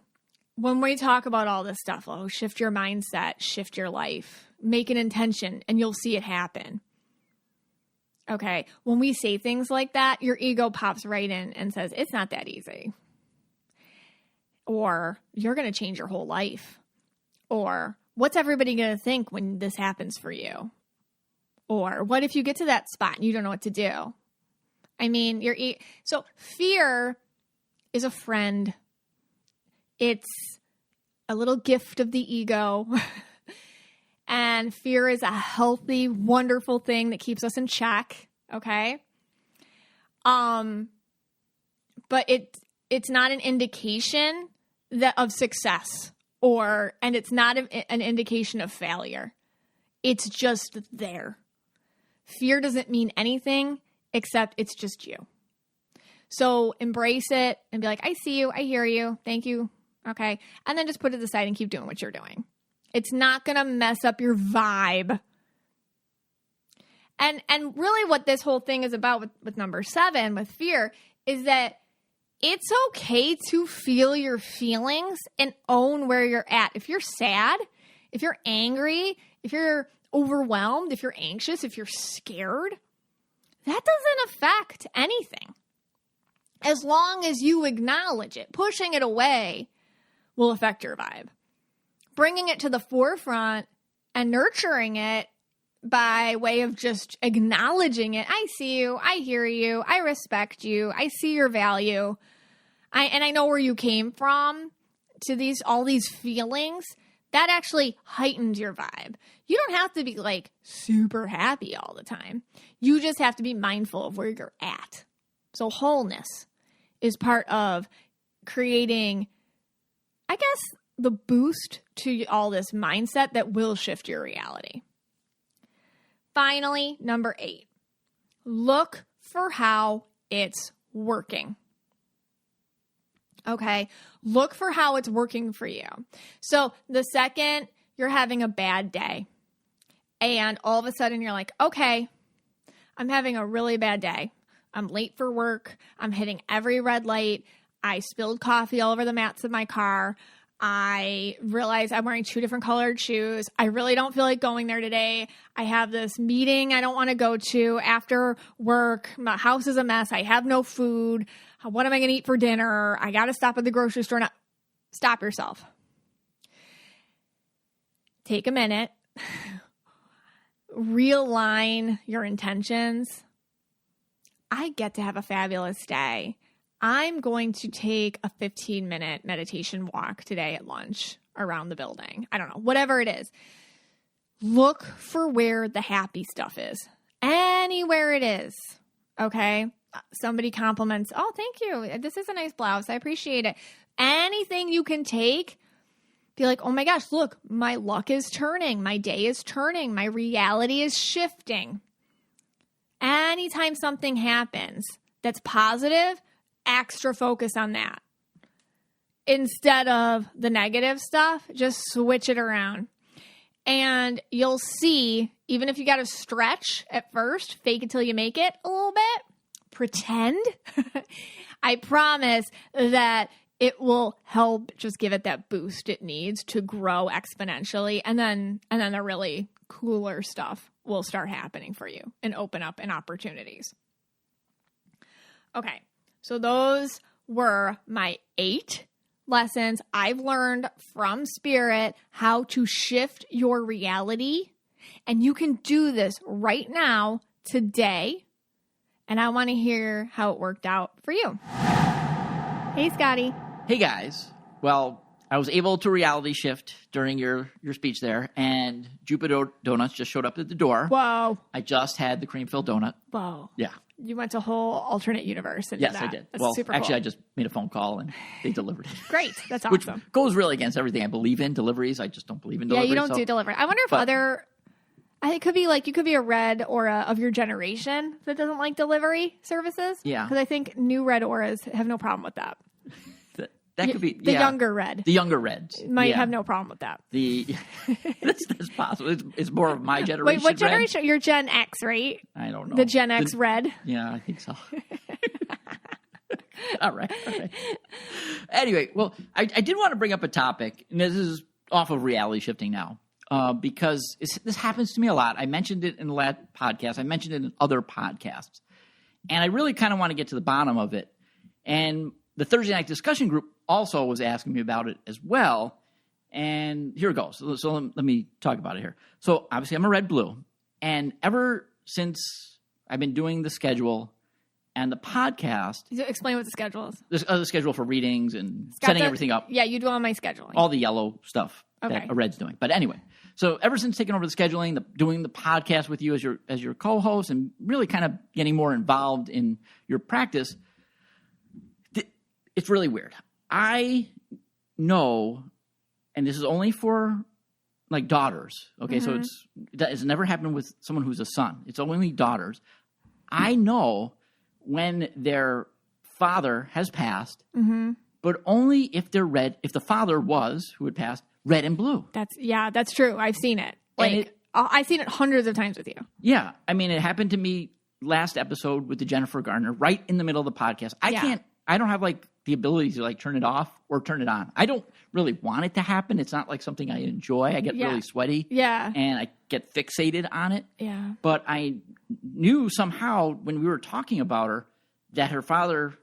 When we talk about all this stuff, shift your mindset, shift your life, make an intention, and you'll see it happen. Okay. When we say things like that, your ego pops right in and says, it's not that easy. Or you're going to change your whole life. Or what's everybody going to think when this happens for you? Or what if you get to that spot and you don't know what to do? I mean, so fear is a friend. It's a little gift of the ego. And fear is a healthy, wonderful thing that keeps us in check. Okay. But it's not an indication of success and it's not an indication of failure. It's just there. Fear doesn't mean anything except it's just you. So embrace it and be like, I see you. I hear you. Thank you. Okay. And then just put it aside and keep doing what you're doing. It's not going to mess up your vibe. And really what this whole thing is about with number 7, with fear, is that it's okay to feel your feelings and own where you're at. If you're sad, if you're angry, if you're overwhelmed, if you're anxious, if you're scared, that doesn't affect anything. As long as you acknowledge it, pushing it away will affect your vibe. Bringing it to the forefront and nurturing it by way of just acknowledging it. I see you. I hear you. I respect you. I see your value. I know where you came from to all these feelings. That actually heightens your vibe. You don't have to be like super happy all the time. You just have to be mindful of where you're at. So wholeness is part of creating, I guess, the boost to all this mindset that will shift your reality. Finally, number 8, look for how it's working. Okay, look for how it's working for you. So the second you're having a bad day and all of a sudden you're like, okay, I'm having a really bad day. I'm late for work. I'm hitting every red light. I spilled coffee all over the mats of my car. I realize I'm wearing 2 different colored shoes. I really don't feel like going there today. I have this meeting I don't want to go to after work. My house is a mess. I have no food. What am I going to eat for dinner? I got to stop at the grocery store. Now, stop yourself. Take a minute. Realign your intentions. I get to have a fabulous day. I'm going to take a 15-minute meditation walk today at lunch around the building. I don't know, whatever it is. Look for where the happy stuff is. Anywhere it is. Okay? Somebody compliments, oh, thank you. This is a nice blouse. I appreciate it. Anything you can take, be like, oh my gosh, look, my luck is turning. My day is turning. My reality is shifting. Anytime something happens that's positive, extra focus on that. Instead of the negative stuff, just switch it around. And you'll see, even if you got to stretch at first, fake it till you make it a little bit, pretend, I promise that it will help just give it that boost it needs to grow exponentially. And then the really cooler stuff will start happening for you and open up in opportunities. Okay. So those were my 8 lessons I've learned from Spirit, how to shift your reality. And you can do this right now, today. And I want to hear how it worked out for you. Hey, Scotty. Hey, guys. Well, I was able to reality shift during your speech there, and Jupiter Donuts just showed up at the door. Whoa. I just had the cream-filled donut. Whoa. Yeah. You went to a whole alternate universe and yes, did that. I did. That's well, super actually, cool. I just made a phone call, and they delivered it. Great. That's Which awesome. goes really against everything I believe in, deliveries. I just don't believe in deliveries. Yeah, you don't do delivery. I wonder if I think it could be like, you could be a red aura of your generation that doesn't like delivery services. Yeah. Because I think new red auras have no problem with that. That could be the younger red. The younger reds Might have no problem with that. That's possible. It's more of my generation. Wait, what generation? You're Gen X, right? I don't know. The Gen X red. Yeah, I think so. All right. Anyway, well, I did want to bring up a topic, and this is off of reality shifting now, because this happens to me a lot. I mentioned it in the last podcast. I mentioned it in other podcasts, and I really kind of want to get to the bottom of it. And the Thursday night discussion group also was asking me about it as well. And here it goes. So let me talk about it here. So obviously I'm a red-blue. And ever since I've been doing the schedule and the podcast. Explain what the schedule is. The schedule for readings and setting everything up. Yeah, you do all my scheduling. All the yellow stuff that a red's doing. But anyway, so ever since taking over the scheduling, doing the podcast with you as your co-host and really kind of getting more involved in your practice, it's really weird. I know, and this is only for like daughters. Okay, so it's never happened with someone who's a son. It's only daughters. I know when their father has passed, but only if they're red, if the father was, who had passed, red and blue. That's true. I've seen it. Like, I've seen it hundreds of times with you. Yeah. I mean, it happened to me last episode with the Jennifer Garner, right in the middle of the podcast. I don't have like the ability to like turn it off or turn it on. I don't really want it to happen. It's not like something I enjoy. I get really sweaty. Yeah. And I get fixated on it. Yeah. But I knew somehow when we were talking about her that her father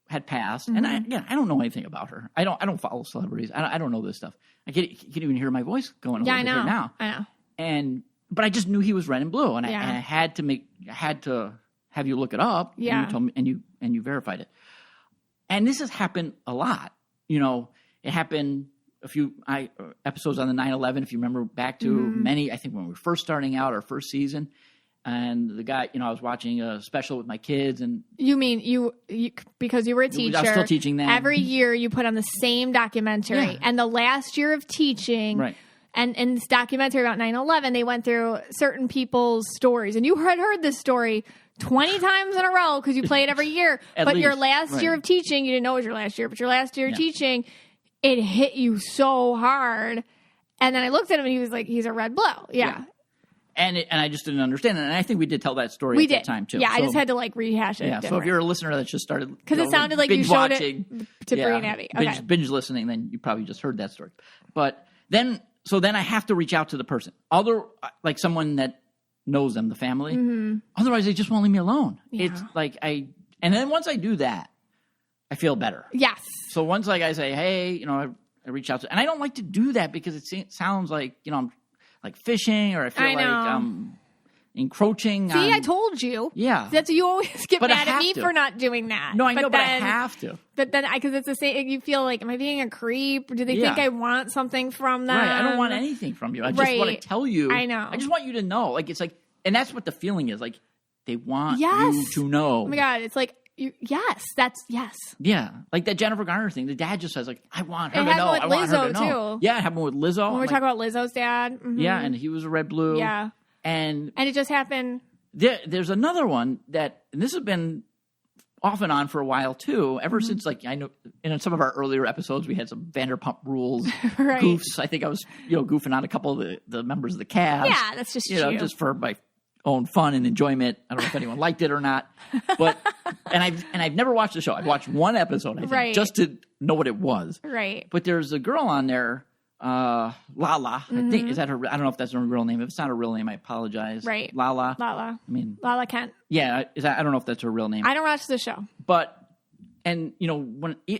had passed. And I don't know anything about her. I don't follow celebrities. I don't know this stuff. I can even hear my voice going a little bit here now. I know. But I just knew he was red and blue, and I had to have you look it up. Yeah. And you told me, and you verified it. And this has happened a lot. You know, it happened a few episodes on the 9/11. If you remember back to many, I think when we were first starting out our first season, and the guy, I was watching a special with my kids, and you mean you because you were a teacher? I was still teaching then. Every year you put on the same documentary, and the last year of teaching, right. And in this documentary about 9/11, they went through certain people's stories. And you had heard this story 20 times in a row because you play it every year. But your last year of teaching, you didn't know it was your last year, but your last year of teaching, it hit you so hard. And then I looked at him and he was like, he's a red blue. Yeah. And I just didn't understand it. And I think we did tell that story at that time, too. Yeah, I just had to like rehash it. Yeah, so if you're a listener that just started... Because it sounded like you showed it to Bree and Abby. Okay. Binge listening, then you probably just heard that story. But then I have to reach out to the person. Like someone that knows them, the family. Mm-hmm. Otherwise, they just won't leave me alone. Yeah. It's like and then once I do that, I feel better. Yes. So once like I say, hey, I reach out to... And I don't like to do that because it sounds like, I'm like fishing, or I feel like I'm encroaching. See, I told you. Yeah. That's you always get mad at me for not doing that. No, I know, but I have to. But then, because it's the same, you feel like, am I being a creep? Do they think I want something from them? Right. I don't want anything from you. I just want to tell you. I know. I just want you to know. Like, it's like, and that's what the feeling is. Like, they want you to know. Oh my God. It's like, yes. Yeah. Like that Jennifer Garner thing. The dad just says, like, I want her to know. I want her to know. Yeah, it happened with Lizzo. When we talk about Lizzo's dad. Mm-hmm. Yeah, and he was a red blue. Yeah. And it just happened. There's another one and this has been off and on for a while too. Ever since, like, I know in some of our earlier episodes we had some Vanderpump Rules goofs. I think I was goofing on a couple of the members of the cast. Yeah, that's just just for my own fun and enjoyment. I don't know if anyone liked it or not, but and I've never watched the show. I've watched one episode, I think, just to know what it was. Right. But there's a girl on there. Lala, I think, is that her? I don't know if that's her real name. If it's not her real name, I apologize. Right. Lala. I mean, Lala Kent. Yeah, I don't know if that's her real name. I don't watch the show. But, and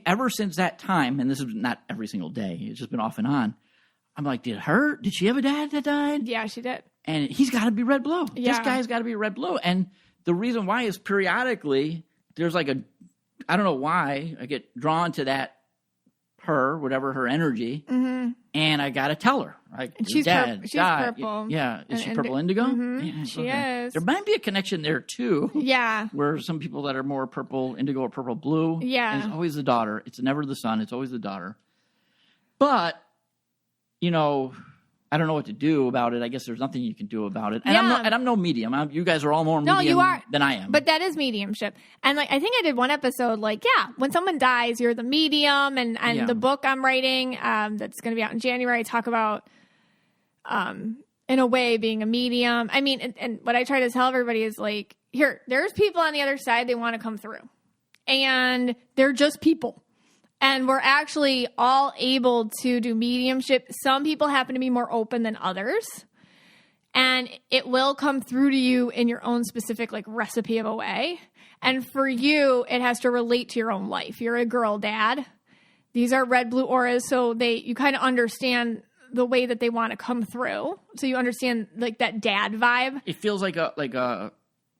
ever since that time, and this is not every single day, it's just been off and on. I'm like, did she have a dad that died? Yeah, she did. And he's got to be red blue. Yeah. This guy's got to be red blue. And the reason why is periodically there's like I don't know why I get drawn to that. Whatever her energy, and I gotta tell her. Like, she's purple. Yeah, is she purple indigo? Mm-hmm. Yeah, she is. There might be a connection there too. Yeah, where some people that are more purple indigo or purple blue. Yeah, and it's always the daughter. It's never the son. It's always the daughter. But I don't know what to do about it. I guess there's nothing you can do about it. And I'm no medium. You guys are all more medium than I am. But that is mediumship. And like, I think I did one episode, like, when someone dies, you're the medium. And the book I'm writing, that's going to be out in January, I talk about, in a way, being a medium. I mean, and what I try to tell everybody is like, there's people on the other side, they want to come through. And they're just people. And we're actually all able to do mediumship. Some people happen to be more open than others. And it will come through to you in your own specific, like, recipe of a way. And for you, it has to relate to your own life. You're a girl dad. These are red blue auras. So you kind of understand the way that they want to come through. So you understand, like, that dad vibe. It feels like a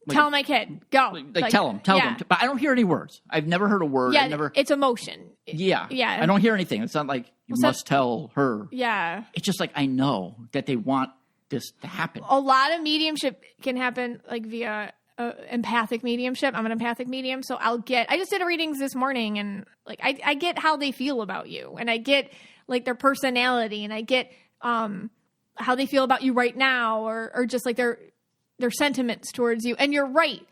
tell my kid, go. Like tell them. But I don't hear any words. I've never heard a word. Yeah, it's emotion. Yeah. Yeah. I don't hear anything. It's not like you must tell her. Yeah. It's just like I know that they want this to happen. A lot of mediumship can happen like via empathic mediumship. I'm an empathic medium. So I just did readings this morning, and like I get how they feel about you, and I get like their personality, and I get how they feel about you right now, or just like their sentiments towards you. And you're right.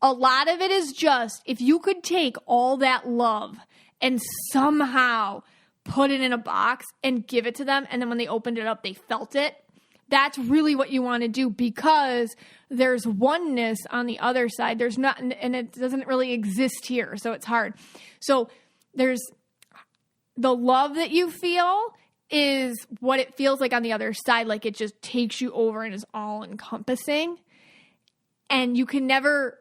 A lot of it is just, if you could take all that love and somehow put it in a box and give it to them. And then when they opened it up, they felt it. That's really what you want to do, because there's oneness on the other side. There's not, and it doesn't really exist here. So it's hard. So there's the love that you feel is what it feels like on the other side. Like it just takes you over and is all encompassing. And you can never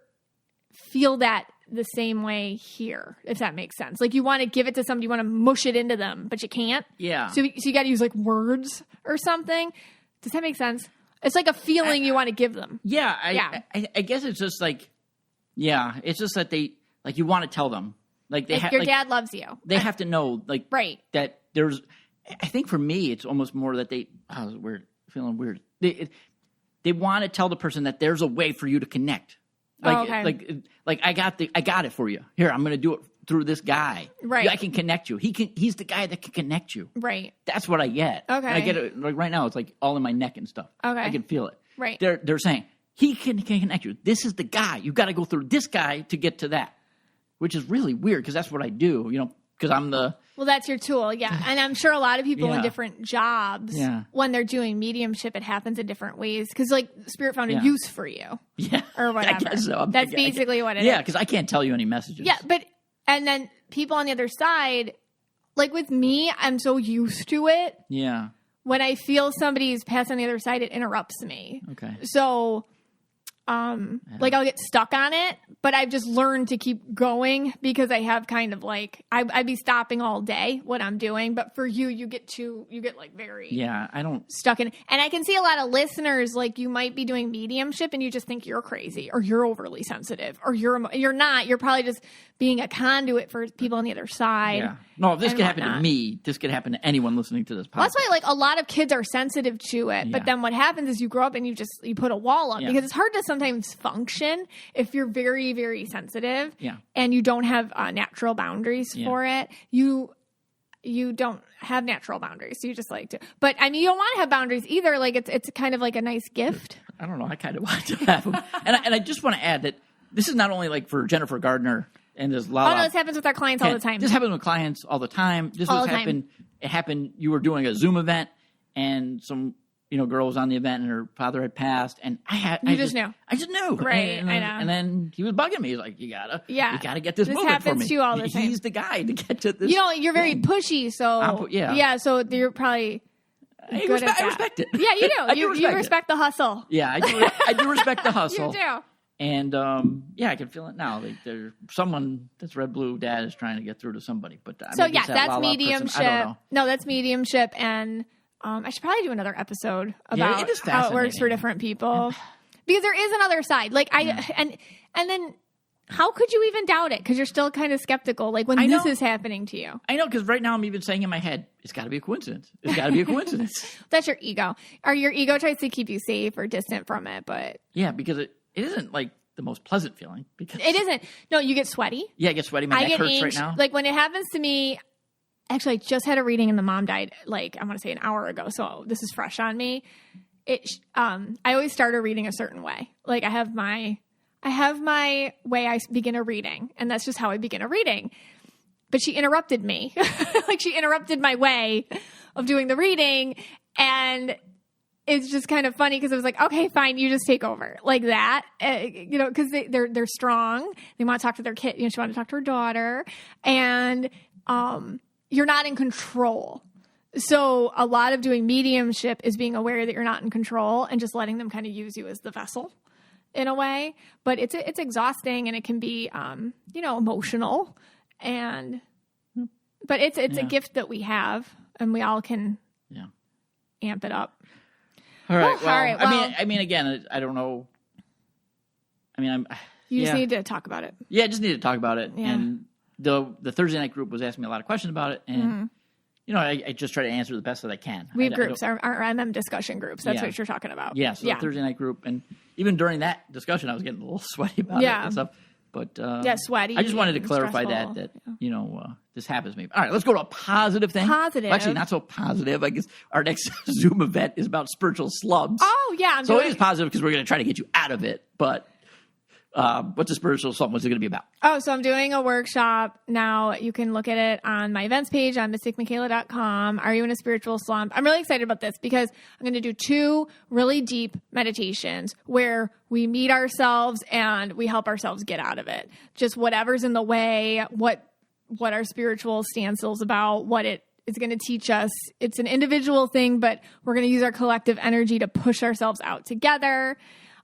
feel that the same way here, if that makes sense. Like you want to give it to somebody, you want to mush it into them, but you can't. Yeah. So you got to use like words or something. Does that make sense? It's like a feeling you want to give them. Yeah. I guess it's just like, it's just that they, like you want to tell them. Like they your dad loves you. They have to know, like, right. that there's, I think for me, it's almost more that feeling weird. They want to tell the person that there's a way for you to connect. Like, like I got it for you. Here, I'm going to do it through this guy. Right. I can connect you. He's the guy that can connect you. Right. That's what I get. Okay. And I get it like right now. It's like all in my neck and stuff. Okay. I can feel it. Right. They're saying he can connect you. This is the guy. You got to go through this guy to get to that, which is really weird because that's what I do. Because I'm the. Well, that's your tool, yeah. And I'm sure a lot of people in different jobs, when they're doing mediumship, it happens in different ways. Because, like, Spirit found a use for you. Yeah. Or whatever. I guess so. That's basically what it is. Yeah, because I can't tell you any messages. Yeah, and then people on the other side, like with me, I'm so used to it. Yeah. When I feel somebody's passed on the other side, it interrupts me. Okay. So... like I'll get stuck on it, but I've just learned to keep going because I have kind of like, I'd be stopping all day what I'm doing. But for you get like very I don't stuck in. And I can see a lot of listeners, like you might be doing mediumship and you just think you're crazy or you're overly sensitive or you're not, you're probably just being a conduit for people on the other side. Yeah. No, if this could happen to me, this could happen to anyone listening to this podcast. Well, that's why like a lot of kids are sensitive to it. But then what happens is you grow up and you put a wall up because it's hard to sometimes function if you're very, very sensitive and you don't have natural boundaries for it. You don't have natural boundaries. So you just like to, but I mean, you don't want to have boundaries either. Like it's kind of like a nice gift. I don't know. I kind of want to have them. and I just want to add that this is not only like for Jennifer Gardner and there's a lot of... Oh, no, this happens with our clients all the time. This happens with clients all the time. It happened. You were doing a Zoom event and some, girl was on the event and her father had passed and I just knew. Right. And I know. And then he was bugging me. He's like, you gotta get this moving for me. This happens to you all the time. He's the guy to get to this. You're very pushy. So so you're probably... I respect it. Yeah, you do. You respect the hustle. Yeah, I do respect the hustle. You do. And I can feel it now. Like there's someone that's red blue dad is trying to get through to somebody. But that's mediumship. No, that's mediumship, and I should probably do another episode about how it works for different people because there is another side. Like and then how could you even doubt it? Because you're still kind of skeptical. Like when this is happening to you. I know because right now I'm even saying in my head, it's got to be a coincidence. It's got to be a coincidence. That's your ego. Or your ego tries to keep you safe or distant from it, but because it isn't like the most pleasant feeling because it isn't. No, you get sweaty. Yeah, I get sweaty. My neck hurts right now. Like when it happens to me, actually, I just had a reading and the mom died. Like I want to say an hour ago, so this is fresh on me. I always start a reading a certain way. Like I have my way I begin a reading, and that's just how I begin a reading. But she interrupted me. Like she interrupted my way of doing the reading, and it's just kind of funny because I was like, okay, fine, you just take over like that, because they're strong. They want to talk to their kid. She wanted to talk to her daughter, and you're not in control. So a lot of doing mediumship is being aware that you're not in control and just letting them kind of use you as the vessel in a way. But it's exhausting and it can be emotional, but it's a gift that we have and we all can amp it up. All right. Well, I mean, again, I don't know. I mean, you just need to talk about it. Yeah, I just need to talk about it. Yeah. And the Thursday night group was asking me a lot of questions about it, and I just try to answer the best that I can. We have groups, our MM discussion groups. That's what you're talking about. Yeah. So the Thursday night group, and even during that discussion, I was getting a little sweaty about it and stuff. But sweaty. I just wanted to clarify that this happens to me. All right, let's go to a positive thing. Positive. Well, actually, not so positive. I guess our next Zoom event is about spiritual slumps. Oh yeah, so it is positive because we're going to try to get you out of it. But what's the spiritual slump? What's it going to be about? Oh, so I'm doing a workshop now. You can look at it on my events page on mysticmichaela.com. Are you in a spiritual slump? I'm really excited about this because I'm going to do 2 really deep meditations where we meet ourselves and we help ourselves get out of it. Just whatever's in the way, what our spiritual stance is about, what it is going to teach us. It's an individual thing, but we're going to use our collective energy to push ourselves out together.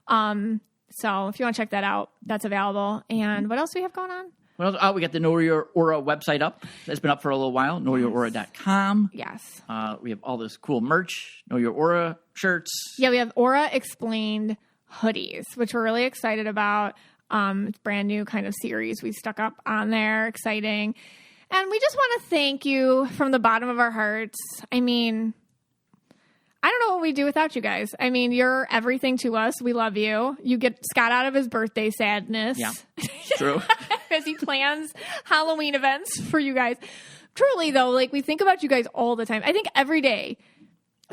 So if you want to check that out, that's available. And what else do we have going on? Well, we got the Know Your Aura website up. It's been up for a little while, knowyouroura.com. Yes. We have all this cool merch, Know Your Aura shirts. Yeah, we have Aura Explained hoodies, which we're really excited about. It's a brand new kind of series we stuck up on there. Exciting. And we just want to thank you from the bottom of our hearts. I mean, I don't know what we'd do without you guys. I mean, you're everything to us. We love you. You get Scott out of his birthday sadness. Yeah, true. Because he plans Halloween events for you guys. Truly, though, like, we think about you guys all the time. I think every day,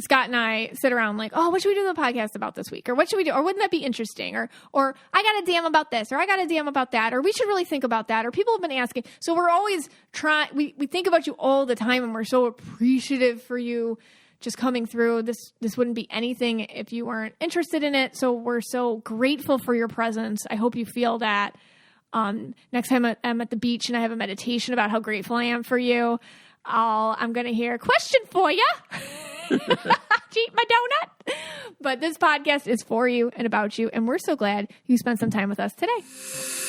Scott and I sit around like, oh, what should we do the podcast about this week? Or what should we do? Or wouldn't that be interesting? Or I got a DM about this, or I got a DM about that, or we should really think about that, or people have been asking. So we're always trying, we think about you all the time, and we're so appreciative for you just coming through. This wouldn't be anything if you weren't interested in it. So we're so grateful for your presence. I hope you feel that. Next time I'm at the beach and I have a meditation about how grateful I am for you, I'm going to hear a question for you. Eat my donut. But this podcast is for you and about you. And we're so glad you spent some time with us today.